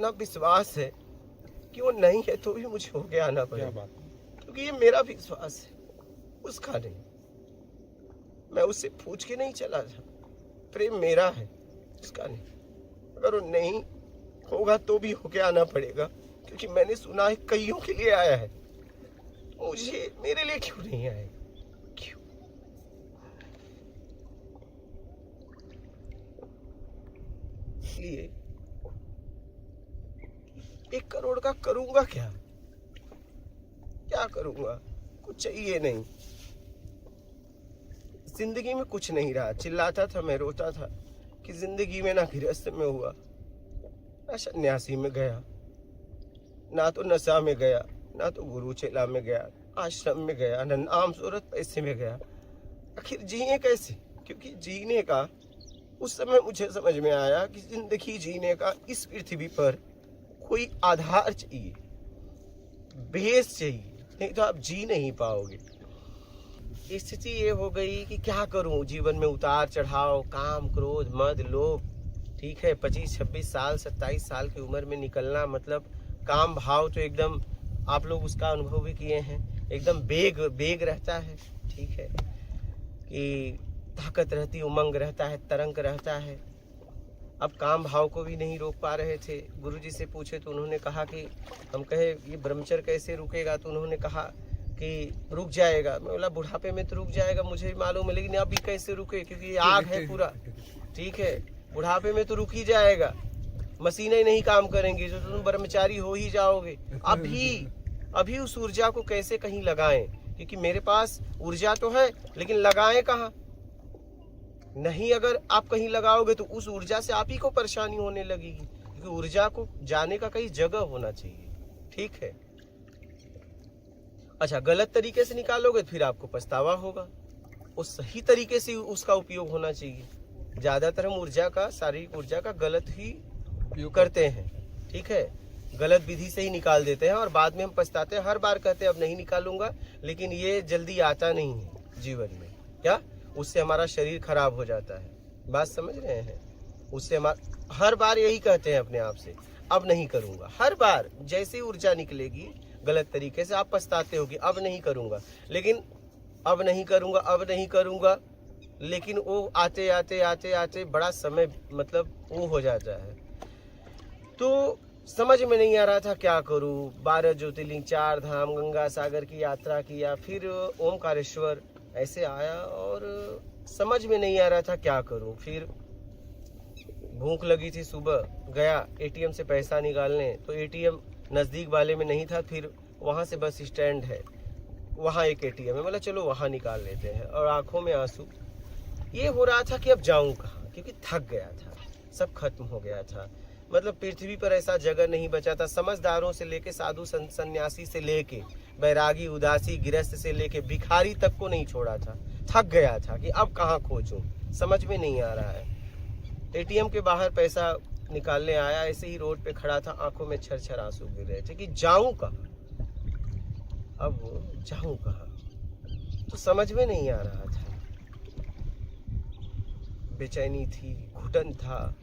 इतना विश्वास है कि वो नहीं है तो भी मुझे होके आना पड़ेगा, क्योंकि ये मेरा विश्वास है, उसका नहीं। मैं उससे पूछ के नहीं चला था, प्रेम मेरा है, उसका नहीं। अगर वो नहीं होगा तो भी होके आना पड़ेगा, क्योंकि मैंने सुना है कईयों के लिए आया है, मुझे मेरे लिए क्यों नहीं आएगा? क्यों? इसलिए 1 करोड़ का करूंगा क्या? क्या करूंगा? कुछ चाहिए नहीं, जिंदगी में कुछ नहीं रहा। चिल्लाता था मैं, रोता था कि जिंदगी में ना गृहस्थ में हुआ, ना सन्यासी में गया, ना तो नशा में गया, ना तो गुरु चेला में गया, आश्रम में गया, ना नाम शोहरत पैसे में गया। आखिर जिए कैसे? क्योंकि जीने का उस समय मुझे समझ में आया कि जिंदगी जीने का इस पृथ्वी पर कोई आधार चाहिए, बेस चाहिए, नहीं तो आप जी नहीं पाओगे। स्थिति ये हो गई कि क्या करूं, जीवन में उतार चढ़ाव, काम क्रोध मद लोभ, ठीक है। 25-26 साल 27 साल की उम्र में निकलना मतलब काम भाव तो एकदम, आप लोग उसका अनुभव भी किए हैं, एकदम बेग रहता है, ठीक है, कि ताकत रहती, उमंग रहता है, तरंग रहता है। अब काम भाव को भी नहीं रोक पा रहे थे। गुरुजी से पूछे तो उन्होंने कहा कि हम कहे ये ब्रह्मचर्य कैसे रुकेगा, तो उन्होंने कहा कि रुक जाएगा। मैं बोला बुढ़ापे में तो रुक जाएगा, मुझे भी मालूम है, लेकिन अभी कैसे रुके, क्योंकि ये आग है पूरा, ठीक है। बुढ़ापे में तो रुक ही जाएगा, मशीनें नहीं काम करेंगी, तो तुम ब्रह्मचारी हो ही जाओगे। अभी उस ऊर्जा को कैसे कहीं लगाएं, क्योंकि मेरे पास ऊर्जा तो है, लेकिन लगाएं कहाँ? नहीं, अगर आप कहीं लगाओगे तो उस ऊर्जा से आप ही को परेशानी होने लगेगी, क्योंकि ऊर्जा को जाने का कहीं जगह होना चाहिए, ठीक है। अच्छा, गलत तरीके से निकालोगे फिर आपको पछतावा होगा, उस सही तरीके से उसका उपयोग होना चाहिए। ज्यादातर हम ऊर्जा का, शारीरिक ऊर्जा का गलत ही उपयोग करते हैं, ठीक है, गलत विधि से ही निकाल देते हैं और बाद में हम पछताते हैं। हर बार कहते हैं अब नहीं निकालूंगा, लेकिन ये जल्दी आता नहीं है जीवन में, क्या उससे हमारा शरीर खराब हो जाता है। बात समझ रहे हैं? उससे हमारा, हर बार यही कहते हैं अपने आप से, अब नहीं करूंगा। हर बार जैसे ऊर्जा निकलेगी गलत तरीके से आप पछताते हो कि अब नहीं करूंगा, लेकिन अब नहीं करूंगा, अब नहीं करूंगा, लेकिन वो आते आते आते आते बड़ा समय मतलब वो हो जाता है। तो समझ में नहीं आ रहा था क्या करूं। 12 ज्योतिर्लिंग, 4 धाम, गंगा सागर की यात्रा किया, फिर ओमकारेश्वर ऐसे आया और समझ में नहीं आ रहा था क्या करूं। फिर भूख लगी थी, सुबह गया एटीएम से पैसा निकालने, तो एटीएम नज़दीक वाले में नहीं था, फिर वहाँ से बस स्टैंड है, वहाँ एक एटीएम है, बोला चलो वहाँ निकाल लेते हैं। और आंखों में आंसू, ये हो रहा था कि अब जाऊँ कहाँ, क्योंकि थक गया था, सब खत्म हो गया था। मतलब पृथ्वी पर ऐसा जगह नहीं बचा था। समझदारों से लेके साधु सन्यासी से लेके बैरागी उदासी गृहस्थ से लेके भिखारी तक को नहीं छोड़ा था। थक गया था कि अब कहाँ खोजूं, समझ में नहीं आ रहा है। एटीएम के बाहर पैसा निकालने आया, ऐसे ही रोड पे खड़ा था, आंखों में छरछर आंसू गिर रहे थे कि जाऊं कहाँ, अब जाऊं कहाँ, तो समझ में नहीं आ रहा था। बेचैनी थी, घुटन था,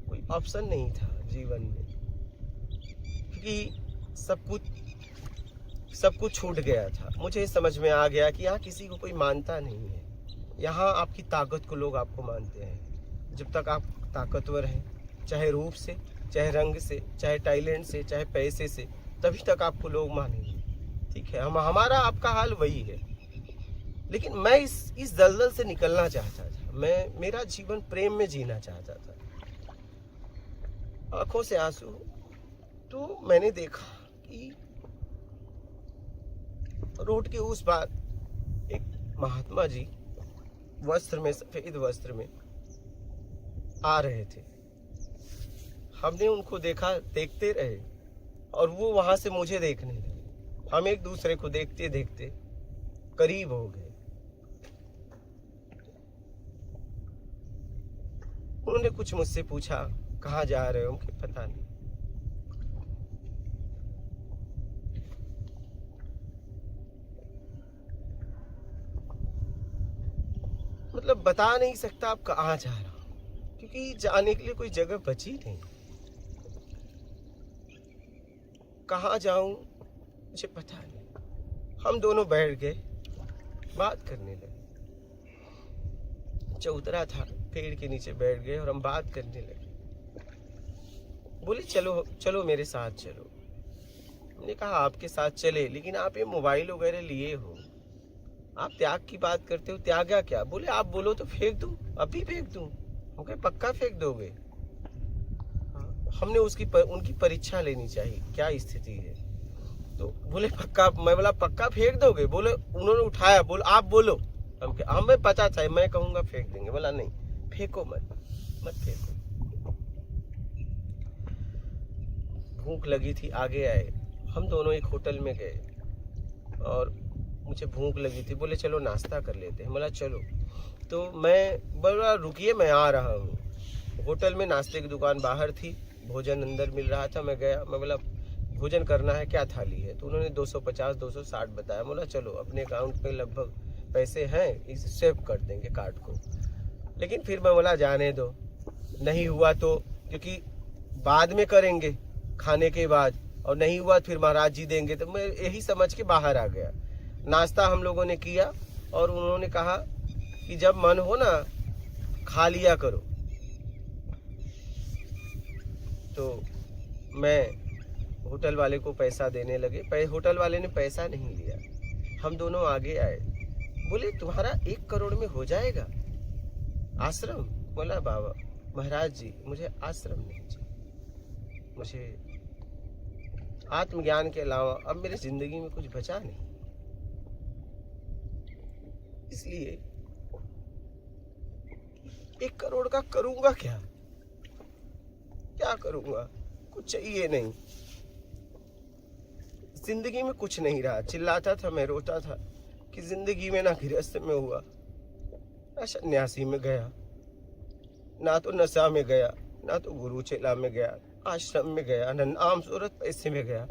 कोई ऑप्शन नहीं था जीवन में, क्योंकि सब कुछ छूट गया था। मुझे समझ में आ गया कि यहाँ किसी को कोई मानता नहीं है। यहाँ आपकी ताकत को लोग आपको मानते हैं। जब तक आप ताकतवर हैं, चाहे रूप से, चाहे रंग से, चाहे टैलेंट से, चाहे पैसे से, तभी तक आपको लोग मानेंगे, ठीक है। हमारा आपका हाल वही है। लेकिन मैं इस दलदल से निकलना चाहता था। मैं मेरा जीवन प्रेम में जीना चाहता था। आंखों से आंसू, तो मैंने देखा कि रोड के उस पार एक महात्मा जी वस्त्र में, सफेद वस्त्र में आ रहे थे। हमने उनको देखा, देखते रहे और वो वहां से मुझे देखने लगे। हम एक दूसरे को देखते देखते करीब हो गए। उन्होंने कुछ मुझसे पूछा, कहाँ जा रहे हो? मुझे पता नहीं। मतलब बता नहीं सकता आप कहाँ जा रहा हो, क्योंकि जाने के लिए कोई जगह बची नहीं। कहाँ जाऊं मुझे पता नहीं। हम दोनों बैठ गए, बात करने लगे। चौतरा था, पेड़ के नीचे बैठ गए और हम बात करने लगे। बोले चलो चलो मेरे साथ चलो। हमने कहा आपके साथ चले, लेकिन आप ये मोबाइल वगैरह लिए हो, आप त्याग की बात करते हो, त्यागा क्या? बोले आप बोलो तो फेंक दूं, अभी फेंक दूं। हम कहे पक्का फेंक दोगे? हमने उनकी परीक्षा लेनी चाहिए, क्या स्थिति है। तो बोले पक्का। मैं बोला पक्का फेंक दोगे? बोले उन्होंने उठाया, बोले आप बोलो। हमें पता था मैं कहूंगा फेंक देंगे। बोला नहीं, फेंको मत फेंको। भूख लगी थी, आगे आए। हम दोनों एक होटल में गए और मुझे भूख लगी थी। बोले चलो नाश्ता कर लेते हैं। बोला चलो। तो मैं बोला रुकिए मैं आ रहा हूँ। होटल में नाश्ते की दुकान बाहर थी, भोजन अंदर मिल रहा था। मैं गया, मैं बोला भोजन करना है, क्या थाली है? तो उन्होंने 250 260 बताया। बोला चलो अपने अकाउंट में लगभग पैसे हैं, इसे सेव कर देंगे कार्ड को। लेकिन फिर मैं बोला जाने दो, नहीं हुआ तो, क्योंकि बाद में करेंगे खाने के बाद, और नहीं हुआ फिर महाराज जी देंगे। तो मैं यही समझ के बाहर आ गया। नाश्ता हम लोगों ने किया और उन्होंने कहा कि जब मन हो ना खा लिया करो। तो मैं होटल वाले को पैसा देने लगे। होटल वाले ने पैसा नहीं लिया। हम दोनों आगे आए। बोले तुम्हारा 1 करोड़ में हो जाएगा आश्रम? बोला बाबा महाराज जी मुझे आश्रम नहीं चाहिए, मुझे आत्मज्ञान के अलावा अब मेरी जिंदगी में कुछ बचा नहीं। इसलिए 1 करोड़ का करूंगा क्या? क्या करूंगा? कुछ चाहिए नहीं, जिंदगी में कुछ नहीं रहा। चिल्लाता था मैं, रोता था कि जिंदगी में ना गृहस्थ में हुआ, ना सन्यासी में गया, ना तो नशा में गया, ना तो गुरु चेला में गया, आश्रम में गया, ना नाम सूरत पैसे में गया।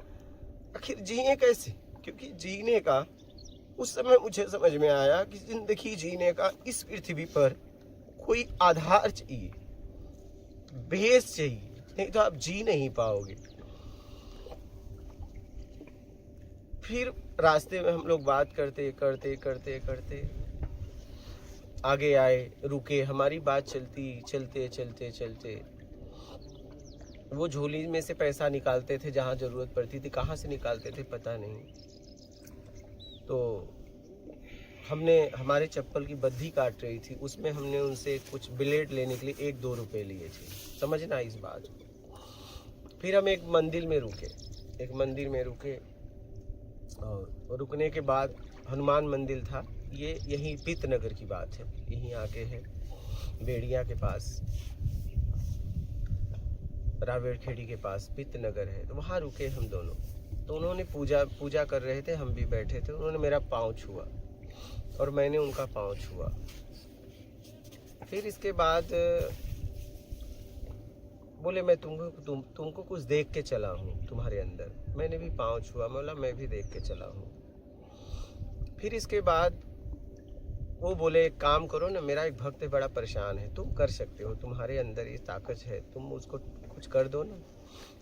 आखिर जिए कैसे? क्योंकि जीने का उस समय मुझे समझ में आया कि जिंदगी जीने का इस पृथ्वी पर कोई आधार चाहिए, बेस चाहिए, नहीं तो आप जी नहीं पाओगे। फिर रास्ते में हम लोग बात करते करते करते करते आगे आए, रुके। हमारी बात चलते चलते वो झोली में से पैसा निकालते थे जहाँ जरूरत पड़ती थी। कहाँ से निकालते थे पता नहीं। तो हमने हमारे चप्पल की बद्धी काट रही थी, उसमें हमने उनसे कुछ ब्लेड लेने के लिए 1-2 रुपए लिए थे। समझना इस बात को। फिर हम एक मंदिर में रुके और रुकने के बाद हनुमान मंदिर था। ये यहीं पितनगर की बात है, यहीं आगे है, बेड़िया के पास, रावेड़खेड़ी के पास पितनगर है। तो वहाँ रुके हम दोनों। तो उन्होंने पूजा कर रहे थे, हम भी बैठे थे। उन्होंने मेरा पाँव छुआ और मैंने उनका पाँव छुआ। फिर इसके बाद बोले मैं तुमको कुछ देख के चला हूँ तुम्हारे अंदर। मैंने भी पाँव छुआ, बोला मैं भी देख के चला हूँ। फिर इसके बाद वो बोले एक काम करो ना, मेरा एक भक्त बड़ा परेशान है, तुम कर सकते हो, तुम्हारे अंदर ये ताकत है, तुम उसको कुछ कर दो ना।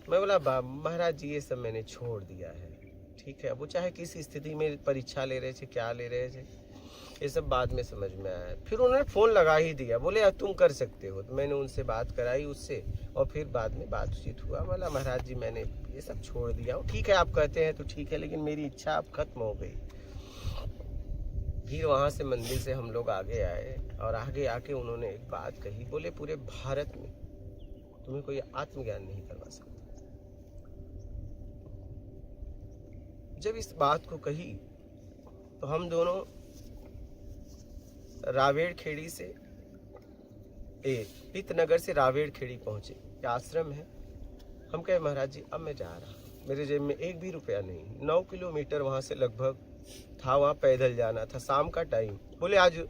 मैं बोला महाराज जी ये सब मैंने छोड़ दिया है, ठीक है। वो चाहे किस स्थिति में परीक्षा ले रहे थे, क्या ले रहे थे, ये सब बाद में समझ में आया। फिर उन्होंने फ़ोन लगा ही दिया, बोले यार तुम कर सकते हो। तो मैंने उनसे बात कराई उससे, और फिर बाद में बातचीत हुआ। बोला महाराज जी मैंने ये सब छोड़ दिया हूँ। ठीक है आप कहते हैं तो ठीक है, लेकिन मेरी इच्छा अब खत्म हो गई। फिर वहाँ से मंदिर से हम लोग आगे आए और आगे आके उन्होंने एक बात कही। बोले पूरे भारत में तुम्हें कोई आत्मज्ञान नहीं करवा सकता। जब इस बात को कही तो हम दोनों रावेड़खेड़ी से पितनगर से रावेड़खेड़ी पहुंचे। आश्रम है। हम कहे महाराज जी अब मैं जा रहा हूँ, मेरे जेब में 1 भी रुपया नहीं। 9 किलोमीटर वहाँ से लगभग था, वहाँ पैदल जाना था, शाम का टाइम। बोले आज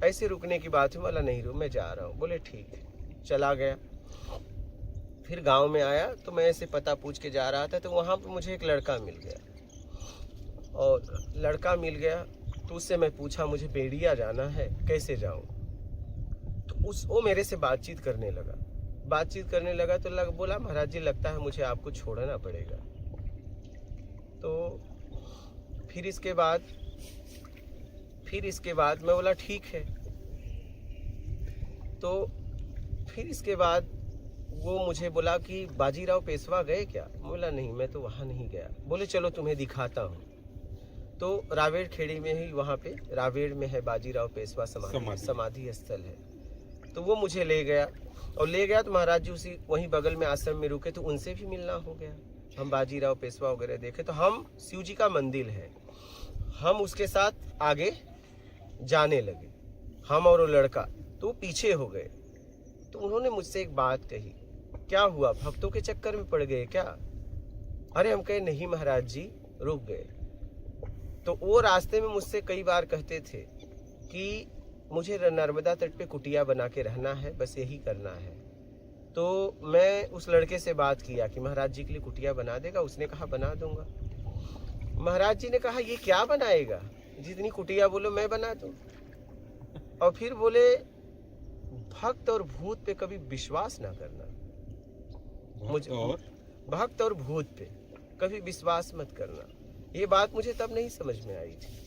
ऐसे रुकने की बात है। बोला नहीं रुक, मैं जा रहा हूँ। बोले ठीक है, चला गया। फिर गांव में आया तो मैं ऐसे पता पूछ के जा रहा था, तो वहाँ पे मुझे एक लड़का मिल गया। और लड़का मिल गया तो उससे मैं पूछा मुझे बेड़िया जाना है, कैसे जाऊँ? तो वो मेरे से बातचीत करने लगा तो बोला महाराज जी लगता है मुझे आपको छोड़ना पड़ेगा। तो फिर इसके बाद मैं बोला ठीक है। तो फिर इसके बाद वो मुझे बोला कि बाजीराव पेशवा गए क्या? बोला नहीं, मैं तो वहाँ नहीं गया। बोले चलो तुम्हें दिखाता हूँ। तो रावेड़ खेड़ी में ही, वहाँ पे रावेड़ में है बाजीराव पेशवा समाधि स्थल है। तो वो मुझे ले गया तो महाराज जी उसी वहीं बगल में आश्रम में रुके, तो उनसे भी मिलना हो गया। हम बाजीराव पेशवा वगैरह देखे। तो हम शिव जी का मंदिर है, हम उसके साथ आगे जाने लगे, हम और वो लड़का। तो पीछे हो गए। तो उन्होंने मुझसे एक बात कही, क्या हुआ, भक्तों के चक्कर में पड़ गए क्या? अरे हम कहे नहीं महाराज जी, रुक गए। तो वो रास्ते में मुझसे कई बार कहते थे कि मुझे नर्मदा तट पे कुटिया बना के रहना है, बस यही करना है। तो मैं उस लड़के से बात किया कि महाराज जी के लिए कुटिया बना देगा? उसने कहा बना दूंगा। महाराज जी ने कहा ये क्या बनाएगा, जितनी कुटिया बोलो मैं बना दूं। और फिर बोले भक्त और भूत पे कभी विश्वास ना करना, मुझे भक्त और भूत पे कभी विश्वास मत करना। ये बात मुझे तब नहीं समझ में आई थी।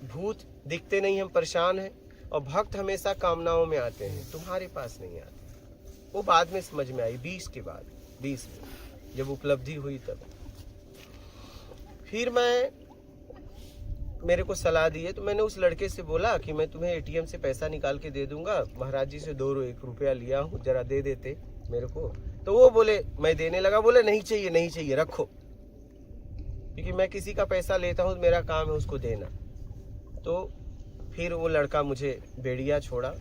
भूत दिखते नहीं, हम परेशान हैं, और भक्त हमेशा कामनाओं में आते हैं, तुम्हारे पास नहीं आते। वो बाद में समझ में आई, 20 के बाद, 20 में जब उपलब्धि हुई तब। फिर मेरे को सलाह दी है, तो मैंने उस लड़के से बोला कि मैं तुम्हें एटीएम से पैसा निकाल के दे दूंगा, महाराज जी से 1 रुपया लिया हूँ, जरा दे देते मेरे को। तो वो बोले, मैं देने लगा, बोले नहीं चाहिए रखो, क्योंकि मैं किसी का पैसा लेता हूँ, मेरा काम है उसको देना। तो फिर वो लड़का मुझे बेड़िया छोड़ा,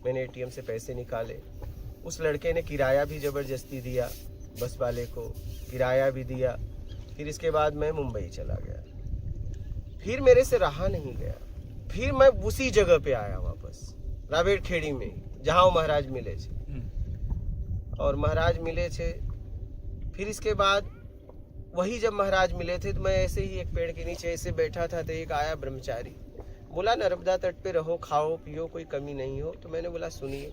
मैंने एटीएम से पैसे निकाले। उस लड़के ने किराया भी जबरदस्ती दिया, बस वाले को किराया भी दिया। फिर इसके बाद मैं मुंबई चला गया। फिर मेरे से रहा नहीं गया, फिर मैं उसी जगह पे आया वापस, रावेड़ खेड़ी में, जहाँ वो महाराज मिले थे। और महाराज मिले थे, फिर इसके बाद वही जब महाराज मिले थे, तो मैं ऐसे ही एक पेड़ के नीचे ऐसे बैठा था, तो एक आया ब्रह्मचारी, बोला नर्मदा तट पे रहो, खाओ पियो, कोई कमी नहीं हो। तो मैंने बोला सुनिए,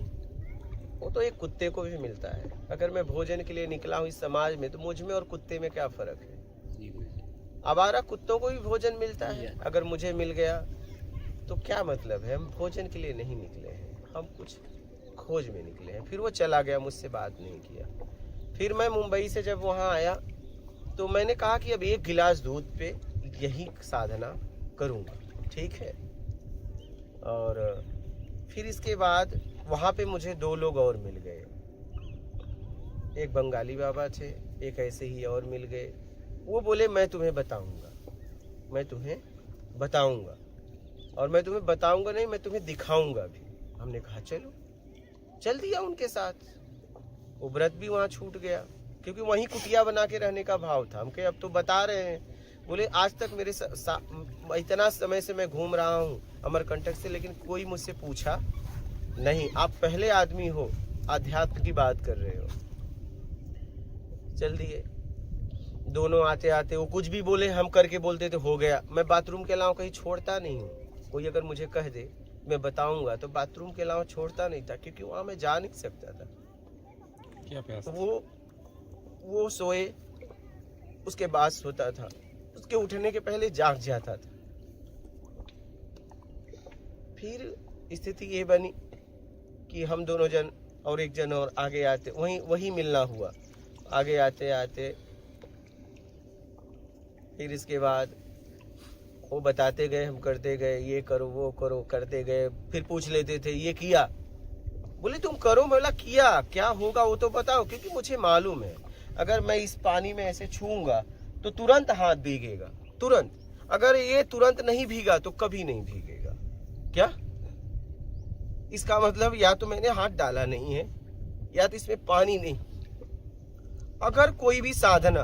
वो तो एक कुत्ते को भी मिलता है। अगर मैं भोजन के लिए निकला हूँ इस समाज में, तो मुझ में और कुत्ते में क्या फर्क है? आवारा कुत्तों को भी भोजन मिलता है, अगर मुझे मिल गया तो क्या मतलब है? हम भोजन के लिए नहीं निकले हैं, हम कुछ खोज में निकले हैं। फिर वो चला गया, मुझसे बात नहीं किया। फिर मैं मुंबई से जब वहाँ आया, तो मैंने कहा कि अब 1 गिलास दूध पे यही साधना करूँगा, ठीक है। और फिर इसके बाद वहाँ पे मुझे 2 लोग और मिल गए, एक बंगाली बाबा थे, एक ऐसे ही और मिल गए। वो बोले मैं तुम्हें बताऊंगा, और मैं तुम्हें बताऊंगा नहीं, मैं तुम्हें दिखाऊंगा भी। हमने कहा चलो, चल दिया उनके साथ। वो व्रत भी वहाँ छूट गया, क्योंकि वहीं कुटिया बना के रहने का भाव था। हम कहे अब तो बता रहे हैं। बोले आज तक मेरे इतना समय से मैं घूम रहा हूँ अमरकंटक से, लेकिन कोई मुझसे पूछा नहीं, आप पहले आदमी हो आध्यात्म की बात कर रहे हो। चल दिए दोनों। आते आते वो कुछ भी बोले, हम करके बोलते थे हो गया। मैं बाथरूम के अलावा कहीं छोड़ता नहीं हूँ। कोई अगर मुझे कह दे मैं बताऊंगा, तो बाथरूम के अलावा छोड़ता नहीं था, क्योंकि वहां मैं जा नहीं सकता था। क्या प्यास? वो सोए, उसके बाद सोता था, उसके उठने के पहले जाग जाता था। फिर स्थिति ये बनी कि हम दोनों जन और एक जन और आगे आते, वही मिलना हुआ। आगे आते आते फिर इसके बाद वो बताते गए, हम करते गए, ये करो वो करो, करते गए। फिर पूछ लेते थे ये किया, बोले तुम करो। मैं बोला किया, क्या होगा वो तो बताओ, क्योंकि मुझे मालूम है अगर मैं इस पानी में ऐसे छूऊंगा तो तुरंत हाथ भीगेगा, तुरंत। अगर ये तुरंत नहीं भीगा तो कभी नहीं भीगेगा। क्या इसका मतलब? या तो मैंने हाथ डाला नहीं है, या तो इसमें पानी नहीं। अगर कोई भी साधना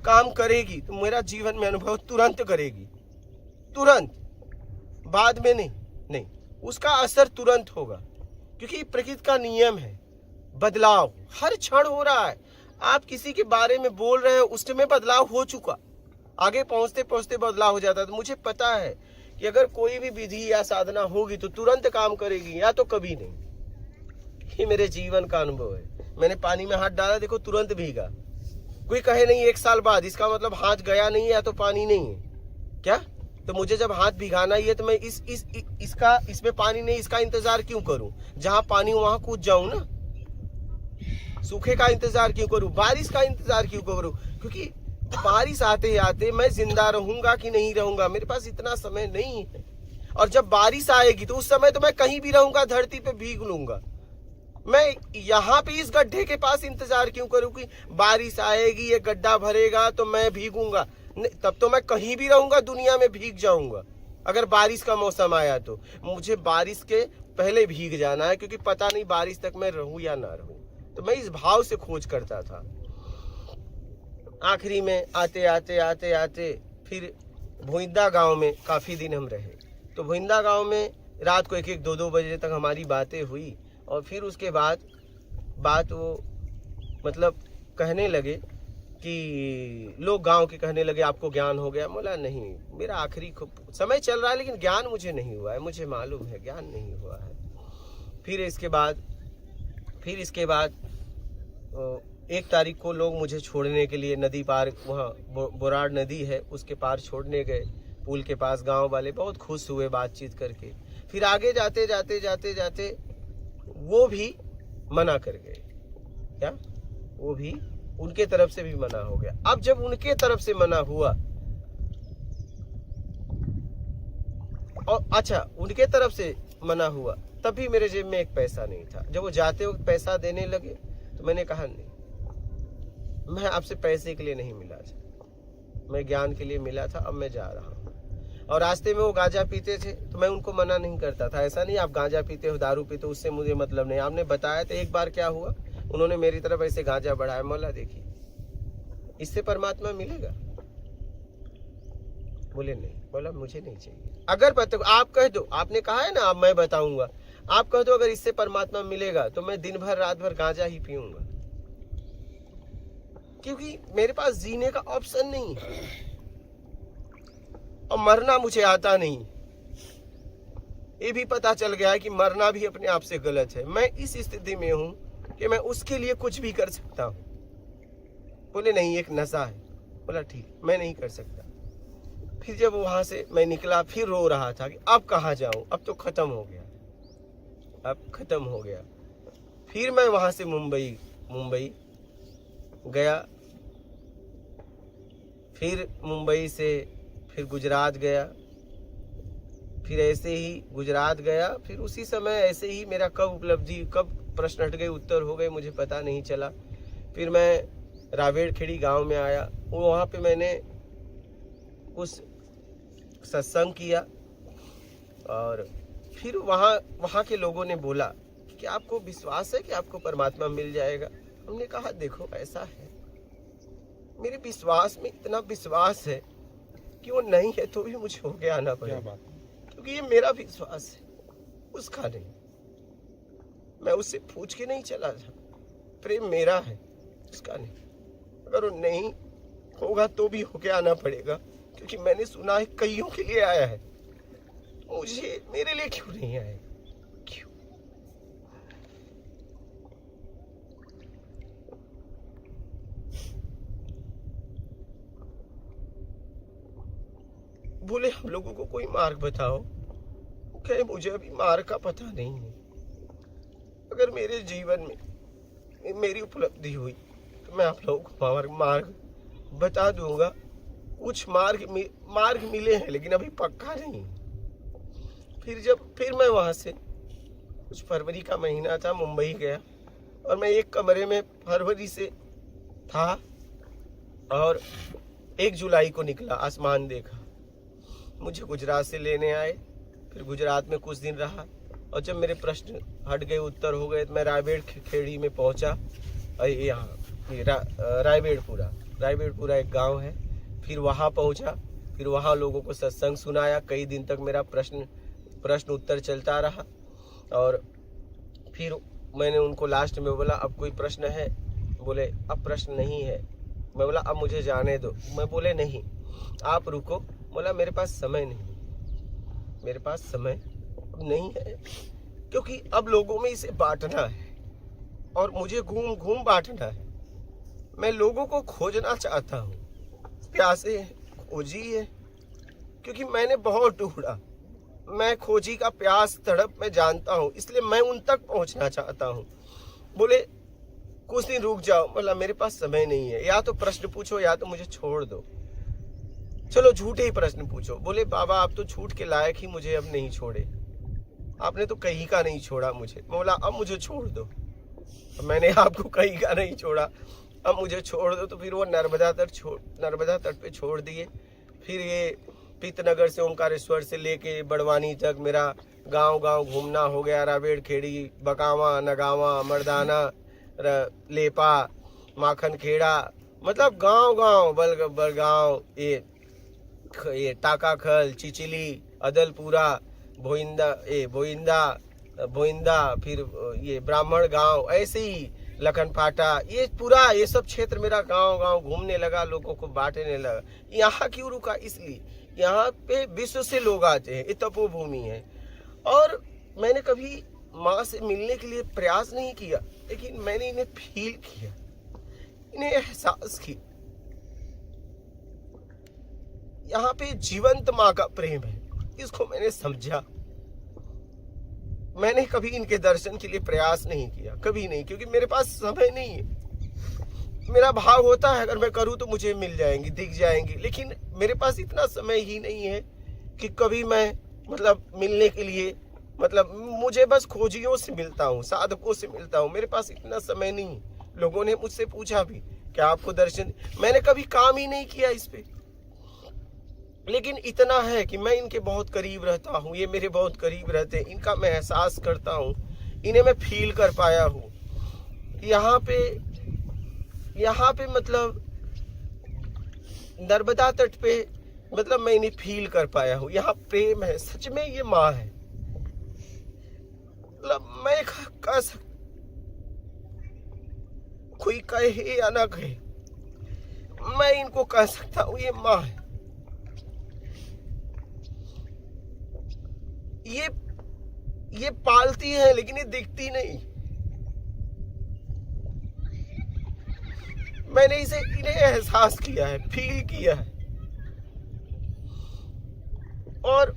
काम करेगी तो मेरा जीवन में अनुभव तुरंत करेगी, तुरंत, बाद में नहीं, उसका असर तुरंत होगा, क्योंकि प्रकृति का नियम है। बदलाव हर क्षण हो रहा है। आप किसी के बारे में बोल रहे हो, उसमें बदलाव हो चुका, आगे पहुंचते पहुंचते बदलाव हो जाता है। तो मुझे पता है कि अगर कोई भी विधि या साधना होगी तो तुरंत काम करेगी, या तो कभी नहीं। ये मेरे जीवन का अनुभव है। मैंने पानी में हाथ डाला, देखो तुरंत भीगा। कोई कहे नहीं 1 साल बाद, इसका मतलब हाथ गया नहीं है या तो पानी नहीं है क्या? तो मुझे जब हाथ भिगाना ही है तो मैं इसमें पानी नहीं, इसका इंतजार क्यों करूं? जहां पानी वहां कूद जाऊं ना। सूखे का इंतजार क्यों करूं? बारिश का इंतजार क्यों करूं? क्योंकि बारिश आते आते मैं जिंदा रहूंगा कि नहीं रहूंगा, मेरे पास इतना समय नहीं है। और जब बारिश आएगी तो उस समय तो मैं कहीं भी रहूंगा, धरती पे भीग लूंगा। मैं यहाँ पे इस गड्ढे के पास इंतजार क्यों करूं कि बारिश आएगी, ये गड्ढा भरेगा तो मैं भीगूंगा? तब तो मैं कहीं भी रहूंगा, दुनिया में भीग जाऊंगा। अगर बारिश का मौसम आया तो मुझे बारिश के पहले भीग जाना है, क्योंकि पता नहीं बारिश तक मैं रहूं या ना रहूं। तो मैं इस भाव से खोज करता था। आखिरी में आते आते आते आते फिर भोइंदा गांव में काफी दिन हम रहे। तो भोइंदा गांव में रात को 1-1, 2-2 बजे तक हमारी बातें हुई। और फिर उसके बाद बात वो मतलब कहने लगे कि लोग गांव के कहने लगे आपको ज्ञान हो गया। बोला नहीं, मेरा आखिरी समय चल रहा है लेकिन ज्ञान मुझे नहीं हुआ है, मुझे मालूम है ज्ञान नहीं हुआ है। फिर इसके बाद 1 तारीख को लोग मुझे छोड़ने के लिए नदी पार, वहाँ बोराड़ नदी है उसके पार छोड़ने गए। पुल के पास गांव वाले बहुत खुश हुए बातचीत करके। फिर आगे जाते जाते जाते जाते वो भी मना कर गए। क्या? वो भी उनके तरफ से भी मना हो गया। अब जब उनके तरफ से मना हुआ और अच्छा उनके तरफ से मना हुआ तब भी मेरे जेब में 1 पैसा नहीं था। जब वो जाते वक्त पैसा देने लगे तो मैंने कहा नहीं, मैं आपसे पैसे के लिए नहीं मिला था, मैं ज्ञान के लिए मिला था, अब मैं जा रहा हूँ। और रास्ते में वो गांजा पीते थे तो मैं उनको मना नहीं करता था। ऐसा नहीं आप गांजा पीते हो, दारू पीते हो, उससे मुझे मतलब नहीं। आपने बताया तो एक बार क्या हुआ, उन्होंने मेरी तरफ ऐसे गांजा बढ़ाया। मौला देखिए इससे परमात्मा मिलेगा? बोले नहीं। बोला मुझे नहीं चाहिए। अगर आप कह दो, आपने कहा है ना अब मैं बताऊंगा, आप कह दो अगर इससे परमात्मा मिलेगा तो मैं दिन भर रात भर गांजा ही पीऊंगा, क्योंकि मेरे पास जीने का ऑप्शन नहीं है और मरना मुझे आता नहीं। ये भी पता चल गया है कि मरना भी अपने आप से गलत है। मैं इस स्थिति में हूं कि मैं उसके लिए कुछ भी कर सकता हूं। बोले नहीं, एक नशा है। बोला ठीक, मैं नहीं कर सकता। फिर जब वहां से मैं निकला फिर रो रहा था कि अब कहाँ जाऊं, अब तो खत्म हो गया, अब खत्म हो गया। फिर मैं वहां से मुंबई गया, फिर मुंबई से फिर गुजरात गया, फिर ऐसे ही गुजरात गया। फिर उसी समय ऐसे ही मेरा कब उपलब्धि, कब प्रश्न हट गए, उत्तर हो गए, मुझे पता नहीं चला। फिर मैं रावेड़खेड़ी गांव में आया, वहाँ पे मैंने कुछ सत्संग किया और फिर वहाँ के लोगों ने बोला कि आपको विश्वास है कि आपको परमात्मा मिल जाएगा? हमने कहा देखो ऐसा है, मेरे विश्वास में इतना विश्वास है कि वो नहीं है तो भी मुझे होके आना पड़ेगा, क्योंकि ये मेरा विश्वास है, उसका नहीं। मैं उससे पूछ के नहीं चला था, प्रेम मेरा है, उसका नहीं। अगर वो नहीं होगा तो भी होके आना पड़ेगा, क्योंकि मैंने सुना है कईयों के लिए आया है, मुझे मेरे लिए क्यों नहीं आया? क्यों? बोले हम लोगों को कोई मार्ग बताओ। कहे मुझे अभी मार्ग का पता नहीं है। अगर मेरे जीवन में मेरी उपलब्धि हुई तो मैं आप लोगों को मार्ग बता दूंगा। कुछ मार्ग मिले हैं लेकिन अभी पक्का नहीं। फिर मैं वहां से कुछ फरवरी का महीना था, मुंबई गया और मैं एक कमरे में फरवरी से था और 1 जुलाई को निकला, आसमान देखा। मुझे गुजरात से लेने आए, फिर गुजरात में कुछ दिन रहा और जब मेरे प्रश्न हट गए, उत्तर हो गए, तो मैं रावेड़खेड़ी में पहुंचा। यहाँ रायवेड़पुरा एक गांव है। फिर वहां पहुंचा, फिर वहां लोगों को सत्संग सुनाया। कई दिन तक मेरा प्रश्न उत्तर चलता रहा और फिर मैंने उनको लास्ट में बोला अब कोई प्रश्न है? बोले अब प्रश्न नहीं है। मैं बोला अब मुझे जाने दो। मैं बोले नहीं आप रुको। बोला मेरे पास समय नहीं, मेरे पास समय नहीं है, क्योंकि अब लोगों में इसे बांटना है और मुझे घूम घूम बांटना है। मैं लोगों को खोजना चाहता हूँ, प्यासे खोजी है, क्योंकि मैंने बहुत ढूंढा। मैं खोजी का प्यास तड़प मैं जानता हूँ, इसलिए मैं उन तक पहुँचना चाहता हूँ। बोले कुछ दिन रुक जाओ, बोला मेरे पास समय नहीं है, या तो प्रश्न पूछो या तो मुझे छोड़ दो। चलो झूठे ही प्रश्न पूछो। बोले बाबा आप तो झूठ के लायक ही मुझे अब नहीं छोड़े, आपने तो कहीं का नहीं छोड़ा मुझे। बोला अब मुझे छोड़ दो। मैंने आपको कहीं का नहीं छोड़ा, अब मुझे छोड़ दो। तो फिर वो नर्मदा तट पे छोड़ दिए। फिर ये पीतनगर से ओंकारेश्वर से लेके बड़वानी तक मेरा गांव गांव घूमना हो गया। रावेड़ खेड़ी, बकावा, नगावा, मर्दाना, लेपा, माखन खेड़ा, मतलब गांव गांव, बलगांव, ये टाकाखल, चिचिली, अदलपुरा, भोइंदा, फिर ये ब्राह्मण गांव, ऐसे ही लखनपाटा, ये पूरा ये सब क्षेत्र मेरा गांव गांव घूमने लगा, लोगों को बांटने लगा। यहाँ क्यों रुका? इसलिए यहाँ पे विश्व से लोग आते हैं, ये तपोभूमि है। और मैंने कभी माँ से मिलने के लिए प्रयास नहीं किया, लेकिन मैंने इन्हें फील किया, इन्हें एहसास किया। यहाँ पे जीवंत माँ का प्रेम है, इसको मैंने समझा। मैंने कभी इनके दर्शन के लिए प्रयास नहीं किया, कभी नहीं, क्योंकि मेरे पास समय नहीं है। मेरा भाव होता है अगर मैं करूँ तो मुझे मिल जाएंगी, दिख जाएंगी, लेकिन मेरे पास इतना समय ही नहीं है कि कभी मैं मतलब मिलने के लिए, मतलब मुझे बस खोजियों से मिलता हूँ, साधकों से मिलता हूँ, मेरे पास इतना समय नहीं। लोगों ने मुझसे पूछा भी क्या आपको दर्शन, मैंने कभी काम ही नहीं किया इस पे। लेकिन इतना है कि मैं इनके बहुत करीब रहता हूँ, ये मेरे बहुत करीब रहते हैं, इनका मैं एहसास करता हूँ, इन्हें मैं फील कर पाया हूँ। यहाँ पे मतलब नर्मदा तट पे मतलब मैं इन्हें फील कर पाया हूँ। यहाँ प्रेम है, सच में ये माँ है। मतलब मैं कह सकता, कोई कहे या ना कहे, मैं इनको कह सकता हूँ ये माँ है। ये पालती है लेकिन ये दिखती नहीं। मैंने इन्हें एहसास किया है, फील किया है, और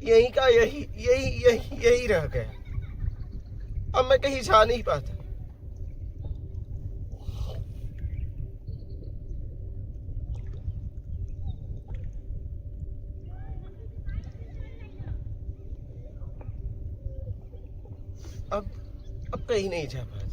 यही का यही रह गया। अब मैं कहीं जा नहीं पाता। अब कहीं नहीं जा पाता।